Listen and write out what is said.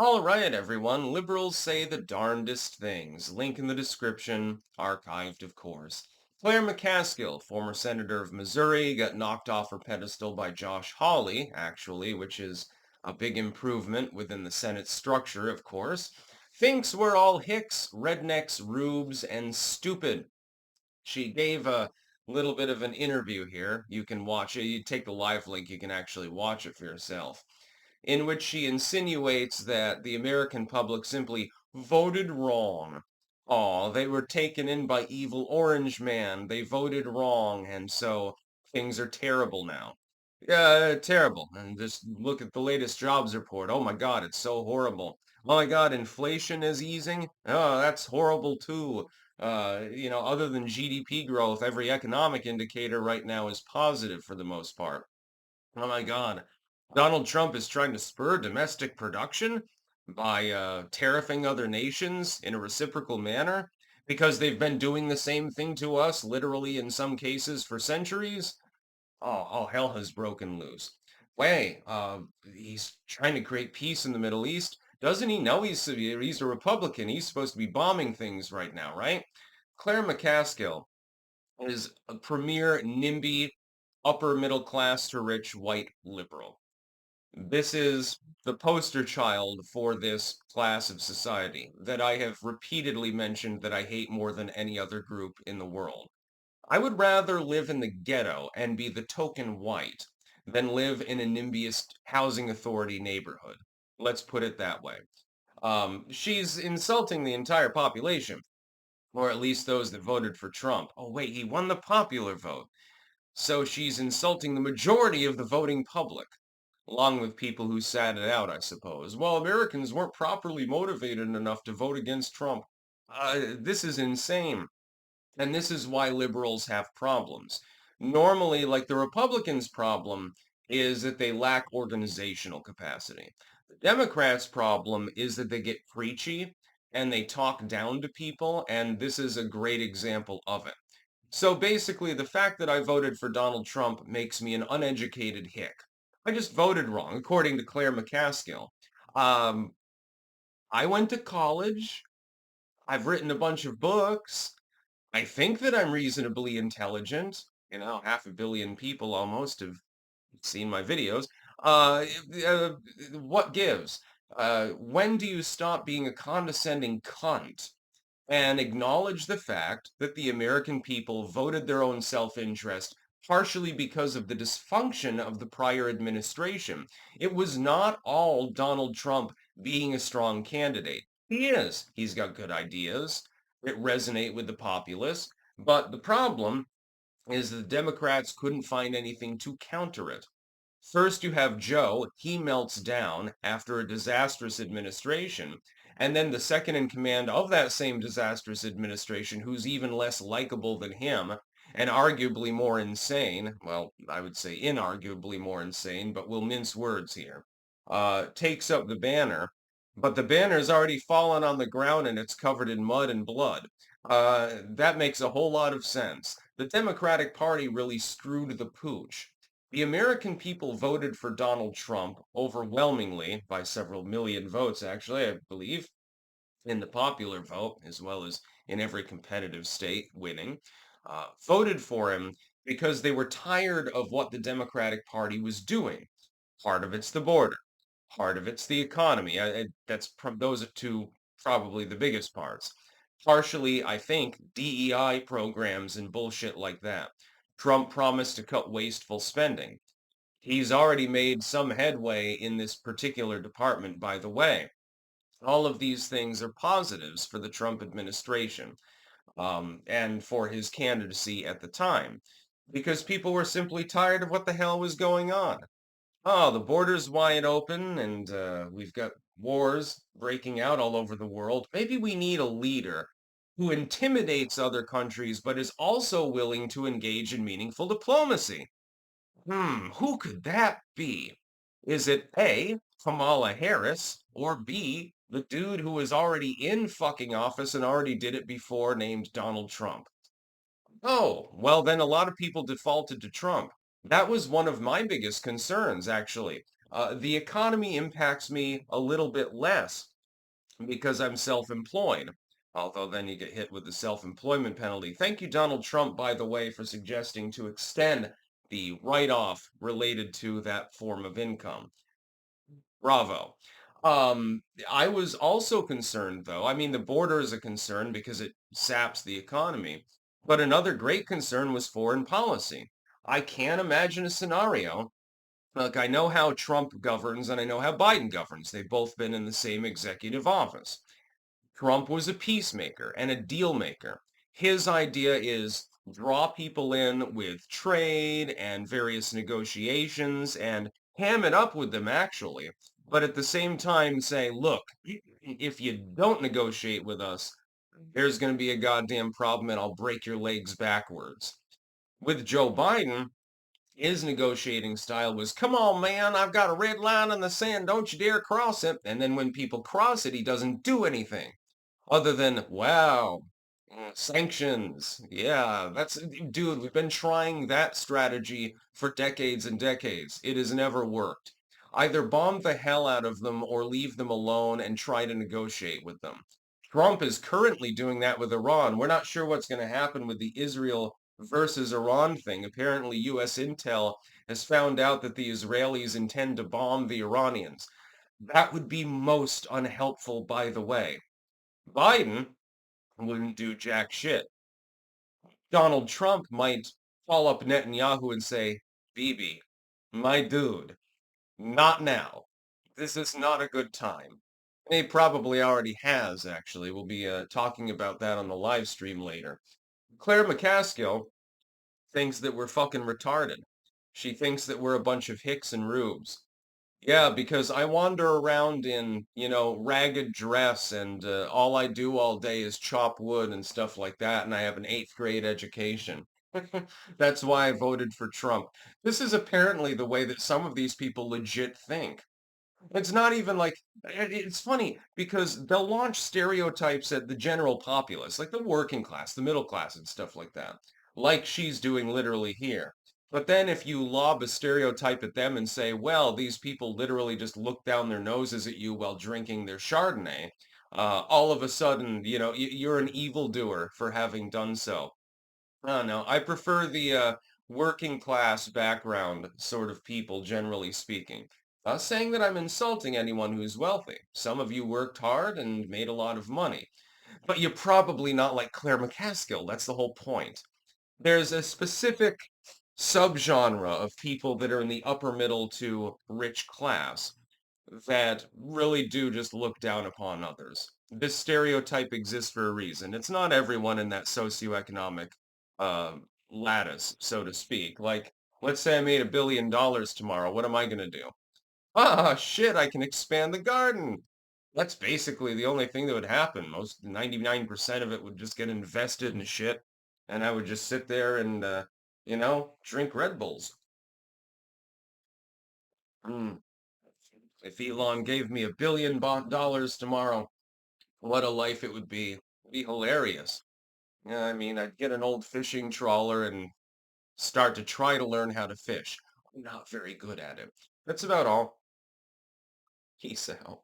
All right, everyone. Liberals say the darndest things. Link in the description, archived, of course. Claire McCaskill, former senator of Missouri, got knocked off her pedestal by Josh Hawley, actually, which is a big improvement within the Senate structure, of course. Thinks we're all Hicks, rednecks, rubes, and stupid. She gave a little bit of an interview here. You can watch it. You take the live link, you can actually watch it for yourself, in which she insinuates that the American public simply voted wrong. Oh, they were taken in by evil Orange Man. They voted wrong, and so things are terrible now. Yeah, terrible. And just look at the latest jobs report. Oh my God, it's so horrible. Oh my God, inflation is easing. Oh, that's horrible too. Other than GDP growth, every economic indicator right now is positive for the most part. Oh my God. Donald Trump is trying to spur domestic production by tariffing other nations in a reciprocal manner because they've been doing the same thing to us, literally in some cases, for centuries. Oh, hell has broken loose. Way, he's trying to create peace in the Middle East. Doesn't he know he's a Republican? He's supposed to be bombing things right now, right? Claire McCaskill is a premier NIMBY upper middle class to rich white liberal. This is the poster child for this class of society that I have repeatedly mentioned that I hate more than any other group in the world. I would rather live in the ghetto and be the token white than live in a NIMBYist housing authority neighborhood. Let's put it that way. She's insulting the entire population, or at least those that voted for Trump. Oh, wait, he won the popular vote. So she's insulting the majority of the voting public, along with people who sat it out, I suppose. Well, Americans weren't properly motivated enough to vote against Trump. This is insane. And this is why liberals have problems. Normally, like the Republicans' problem is that they lack organizational capacity. The Democrats' problem is that they get preachy and they talk down to people, and this is a great example of it. So basically, the fact that I voted for Donald Trump makes me an uneducated hick. I just voted wrong, according to Claire McCaskill. Um, I went to college. I've written a bunch of books. I think that I'm reasonably intelligent. Half a billion people almost have seen my videos. Uh, uh, what gives? When do you stop being a condescending cunt and acknowledge the fact that the American people voted their own self-interest partially because of the dysfunction of the prior administration? It was not all Donald Trump being a strong candidate. He is. He's got good ideas that resonate with the populace, but the problem is the Democrats couldn't find anything to counter it. First, you have Joe. He melts down after a disastrous administration. And then the second in command of that same disastrous administration, who's even less likable than him and arguably more insane, well, I would say inarguably more insane, but we'll mince words here, takes up the banner. But the banner's already fallen on the ground and it's covered in mud and blood. That makes a whole lot of sense. The Democratic Party really screwed the pooch. The American people voted for Donald Trump overwhelmingly by several million votes, actually, I believe, in the popular vote, as well as in every competitive state winning, voted for him because they were tired of what the Democratic Party was doing. Part of it's the border. Part of it's the economy. Those are two probably the biggest parts. Partially, I think, DEI programs and bullshit like that. Trump promised to cut wasteful spending. He's already made some headway in this particular department, by the way. All of these things are positives for the Trump administration, and for his candidacy at the time, because people were simply tired of what the hell was going on. Oh, the border's wide open, and we've got wars breaking out all over the world. Maybe we need a leader who intimidates other countries, but is also willing to engage in meaningful diplomacy. Who could that be? Is it A, Kamala Harris, or B, the dude who was already in fucking office and already did it before named Donald Trump? Oh, well, then a lot of people defaulted to Trump. That was one of my biggest concerns, actually. The economy impacts me a little bit less because I'm self-employed. Although then you get hit with the self-employment penalty. Thank you, Donald Trump, by the way, for suggesting to extend the write-off related to that form of income. Bravo. I was also concerned, though. I mean, the border is a concern because it saps the economy. But another great concern was foreign policy. I can't imagine a scenario. Look, I know how Trump governs and I know how Biden governs. They've both been in the same executive office. Trump was a peacemaker and a deal maker. His idea is draw people in with trade and various negotiations and ham it up with them, actually. But at the same time, say, look, if you don't negotiate with us, there's going to be a goddamn problem and I'll break your legs backwards. With Joe Biden, his negotiating style was, come on, man, I've got a red line in the sand. Don't you dare cross it. And then when people cross it, he doesn't do anything other than, wow, sanctions. Yeah, dude, we've been trying that strategy for decades and decades. It has never worked. Either bomb the hell out of them or leave them alone and try to negotiate with them. Trump is currently doing that with Iran. We're not sure what's going to happen with the Israel versus Iran thing. Apparently, U.S. intel has found out that the Israelis intend to bomb the Iranians. That would be most unhelpful, by the way. Biden wouldn't do jack shit. Donald Trump might call up Netanyahu and say, Bibi, my dude, not now. This is not a good time. And he probably already has, actually. We'll be talking about that on the live stream later. Claire McCaskill thinks that we're fucking retarded. She thinks that we're a bunch of Hicks and rubes. Yeah, because I wander around in, ragged dress and all I do all day is chop wood and stuff like that, and I have an eighth grade education. That's why I voted for Trump. This is apparently the way that some of these people legit think. It's not even like it's funny because they'll launch stereotypes at the general populace, like the working class, the middle class, and stuff like that, like she's doing literally here. But then if you lob a stereotype at them and say, well, these people literally just look down their noses at you while drinking their Chardonnay, all of a sudden, you're an evildoer for having done so. I don't know. I prefer the working class background sort of people, generally speaking. Not saying that I'm insulting anyone who's wealthy. Some of you worked hard and made a lot of money. But you're probably not like Claire McCaskill. That's the whole point. There's a specific subgenre of people that are in the upper middle to rich class that really do just look down upon others. This stereotype exists for a reason. It's not everyone in that socioeconomic uh, lattice, so to speak. Like, let's say I made $1 billion tomorrow. What am I going to do? Ah, shit, I can expand the garden. That's basically the only thing that would happen. Most 99% of it would just get invested in shit, and I would just sit there and, drink Red Bulls. Mm. If Elon gave me $1 billion tomorrow, what a life it would be. It'd be hilarious. Yeah, I mean, I'd get an old fishing trawler and start to try to learn how to fish. I'm not very good at it. That's about all. Peace out.